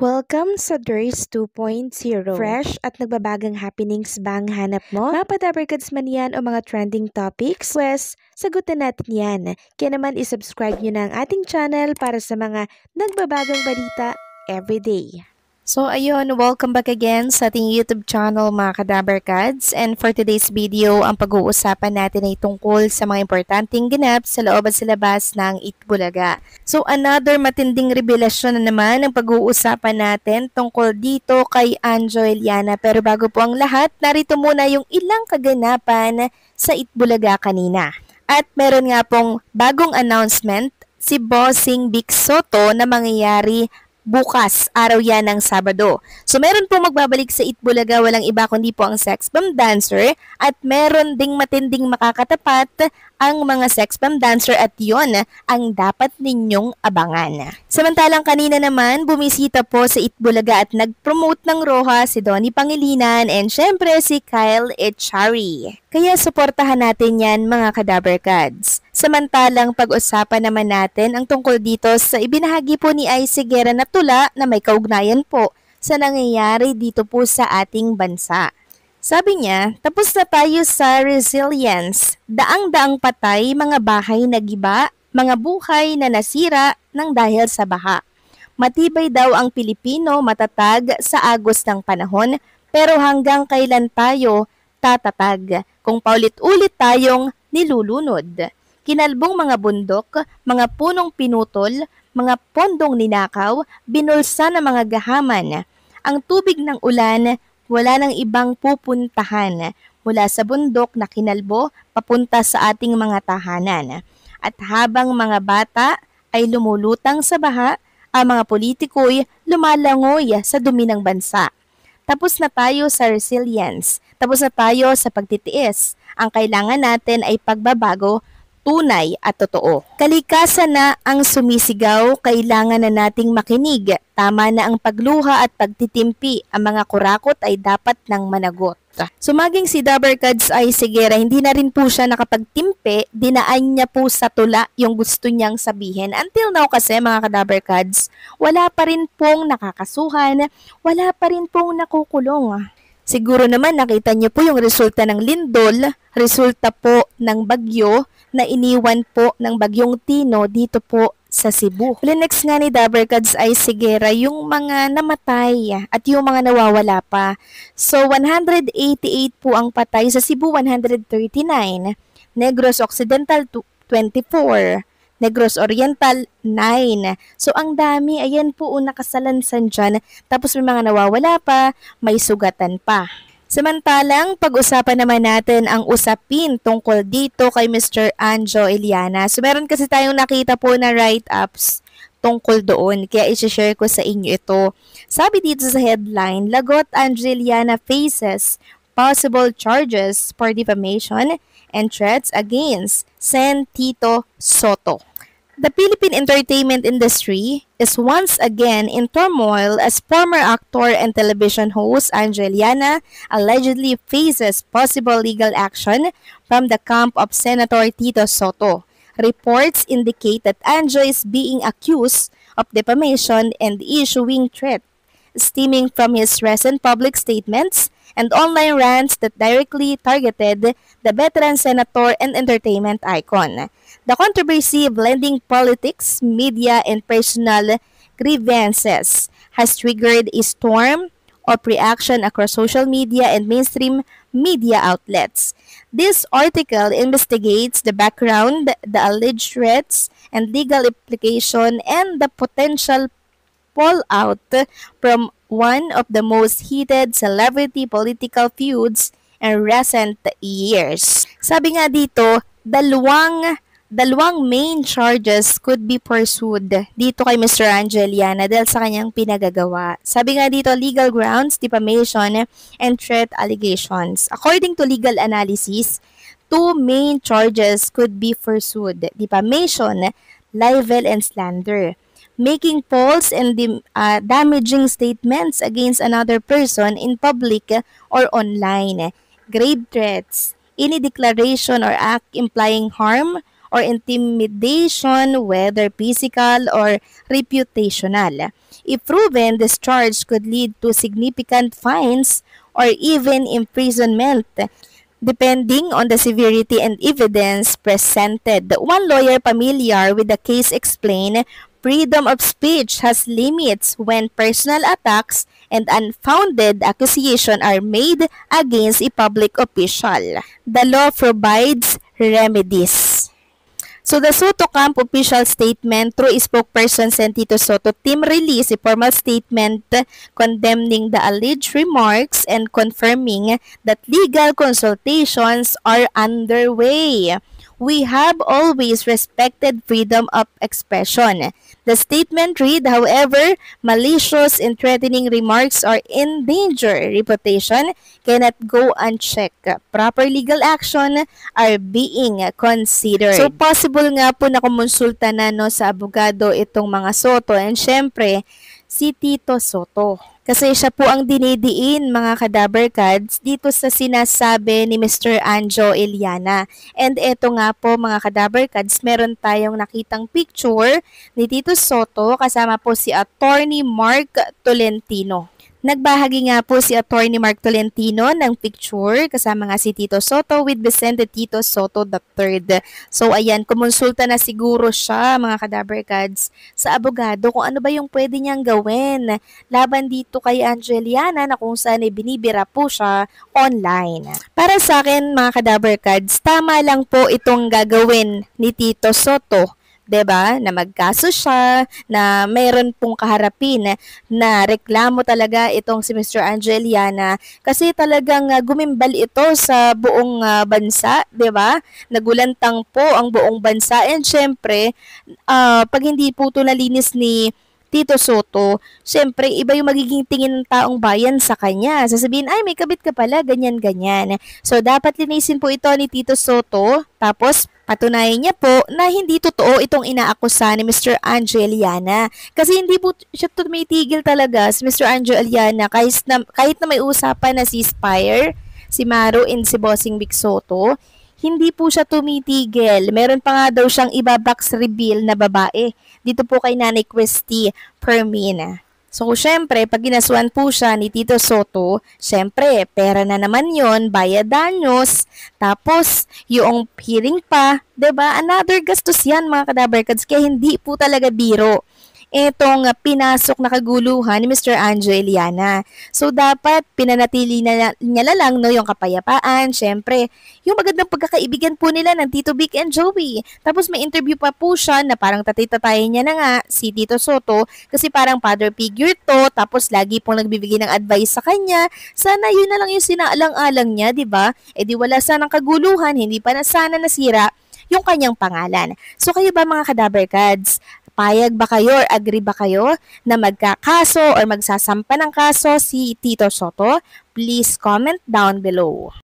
Welcome sa DRS 2.0. Fresh at nagbabagang happenings ba ang hanap mo? Mga padabarkads man yan o mga trending topics? Pues, sagutan natin yan. Kaya naman isubscribe nyo na ang ating channel para sa mga nagbabagang balita everyday. So ayun, welcome back again sa ating YouTube channel mga Kadabarkads, and for today's video, ang pag-uusapan natin ay tungkol sa mga importanteng ganap sa loob at sa labas ng Itbulaga. So another matinding revelasyon na naman ang pag-uusapan natin tungkol dito kay Anjo Eliana. Pero bago po ang lahat, narito muna yung ilang kaganapan sa Itbulaga kanina. At meron nga pong bagong announcement si Bossing Vic Soto na mangyayari bukas, araw yan ng Sabado. So meron po magbabalik sa Itbulaga, walang iba kundi po ang sex bomb dancer, at meron ding matinding makakatapat ang mga sex bomb dancer, at yon ang dapat ninyong abangan. Samantalang kanina naman, bumisita po sa Itbulaga at nag-promote ng Roja si Donnie Pangilinan and syempre si Kyle Echari. Kaya suportahan natin yan mga Kadabarkads. Samantalang pag-usapan naman natin ang tungkol dito sa ibinahagi po ni Ay Sigera na tula na may kaugnayan po sa nangyayari dito po sa ating bansa. Sabi niya, tapos na tayo sa resilience, daang-daang patay, mga bahay na giba, mga buhay na nasira ng dahil sa baha. Matibay daw ang Pilipino, matatag sa agos ng panahon, pero hanggang kailan tayo tatatag kung paulit-ulit tayong nilulunod? Kinalbong mga bundok, mga punong pinutol, mga pondong ninakaw, binulsa ng mga gahaman. Ang tubig ng ulan, wala nang ibang pupuntahan mula sa bundok na kinalbo papunta sa ating mga tahanan. At habang mga bata ay lumulutang sa baha, ang mga politiko'y lumalangoy sa dumi ng bansa. Tapos na tayo sa resilience, tapos na tayo sa pagtitiis. Ang kailangan natin ay pagbabago, tunay at totoo. Kalikasan na ang sumisigaw, kailangan na nating makinig. Tama na ang pagluha at pagtitimpi. Ang mga kurakot ay dapat nang managot. Sumaging si Dabarkads Ay Sigera, hindi na rin po siya nakapagtimpi, dinaan niya po sa tula yung gusto niyang sabihin. Until now kasi mga Kadabarkads, wala pa rin pong nakakasuhan, wala pa rin pong nakukulong. Siguro naman nakita niyo po yung resulta ng lindol, resulta po ng bagyo na iniwan po ng bagyong Tino dito po sa Cebu. Next nga ni Dabarkads Ay Sigera yung mga namatay at yung mga nawawala pa. So 188 po ang patay sa Cebu, 139, Negros Occidental 24, Negros Oriental 9. So ang dami, ayan po nakasalansan dyan. Tapos may mga nawawala pa, may sugatan pa. Samantalang, pag-usapan naman natin ang usapin tungkol dito kay Mr. Anjo Eliana. So meron kasi tayong nakita po na write-ups tungkol doon, kaya i-share ko sa inyo ito. Sabi dito sa headline, Lagot Anjo Eliana faces possible charges for defamation and threats against Sen Tito Soto. The Philippine entertainment industry is once again in turmoil as former actor and television host Anjo Eliana allegedly faces possible legal action from the camp of Senator Tito Soto. Reports indicate that Anjo is being accused of defamation and issuing threats stemming from his recent public statements and online rants that directly targeted the veteran senator and entertainment icon. The controversy blending politics, media, and personal grievances has triggered a storm of reaction across social media and mainstream media outlets. This article investigates the background, the alleged threats, and legal implication, and the potential fallout from one of the most heated celebrity political feuds in recent years. Sabi nga dito, dalawang main charges could be pursued dito kay Mr. Anjo Eliana dahil sa kanyang pinagagawa. Sabi nga dito, legal grounds, defamation, and threat allegations. According to legal analysis, two main charges could be pursued: defamation, libel, and slander. Making false and damaging statements against another person in public or online. Grave threats, any declaration or act implying harm or intimidation, whether physical or reputational. If proven, this charge could lead to significant fines or even imprisonment, depending on the severity and evidence presented. One lawyer familiar with the case explained, freedom of speech has limits when personal attacks and unfounded accusations are made against a public official. The law provides remedies. So the Soto Camp official statement through spokesperson Sentito Soto team released a formal statement condemning the alleged remarks and confirming that legal consultations are underway. We have always respected freedom of expression. The statement read, however, malicious and threatening remarks are endanger reputation cannot go unchecked. Proper legal action are being considered. So possible nga po na kumonsulta na sa abogado itong mga Soto, and syempre si Tito Soto. Kasi siya po ang dinidiin, mga Kadaber Kads, dito sa sinasabi ni Mr. Anjo Iliana. And eto nga po, mga Kadaber Kads, meron tayong nakitang picture ni Tito Soto kasama po si Attorney Mark Tolentino. Nagbahagi nga po si Attorney Mark Tolentino ng picture kasama nga si Tito Soto with Vicente Tito Soto III. So ayan, kumonsulta na siguro siya, mga Kadaber Kads, sa abogado kung ano ba yung pwede niyang gawin laban dito kay Angeliana na kung saan binibira po siya online. Para sa akin, mga Kadaber Kads, tama lang po itong gagawin ni Tito Soto. 'Di ba? Na magkaso siya, na mayroon pong kaharapin na reklamo talaga itong si Mr. Angeliana kasi talagang gumimbal ito sa buong bansa, 'di ba? Nagulantang po ang buong bansa, and syempre, pag hindi po 'to nalinis ni Tito Soto, syempre iba yung magiging tingin ng taong bayan sa kanya. Sasabihin, ay may kabit ka pala, ganyan-ganyan. So dapat linisin po ito ni Tito Soto, tapos patunayan niya po na hindi totoo itong inaakusa ni Mr. Angeliana. Kasi hindi po siya tumitigil talaga si Mr. Angeliana kahit na may usapan na si Spire, si Maru, and si Bossing Vic Soto. Hindi po siya tumitigil. Meron pa nga daw siyang iba-box reveal na babae dito po kay Nanay Christy Permina. So, syempre, pag ginasuan po siya ni Tito Soto, syempre, pera na naman yon, bayad danyos, tapos, yung hearing pa, 'di ba? Another gastos yan, mga Kadaber Kads, kaya hindi po talaga biro etong pinasok na kaguluhan ni Mr. Anjo Iliana. So, dapat pinanatili niya na lang yung kapayapaan. Syempre, yung magandang pagkakaibigan po nila ng Tito Vic and Joey. Tapos may interview pa po siya na parang tatay-tatayin niya na nga si Tito Soto kasi parang father figure to, tapos lagi pong nagbibigay ng advice sa kanya. Sana yun na lang yung sinaalang-alang niya, di ba? E di wala sanang kaguluhan, hindi pa na sana nasira yung kanyang pangalan. So, kayo ba, mga Kadaber Kads? Payag ba kayo or agree ba kayo na magkakaso or magsasampa ng kaso si Tito Soto? Please comment down below.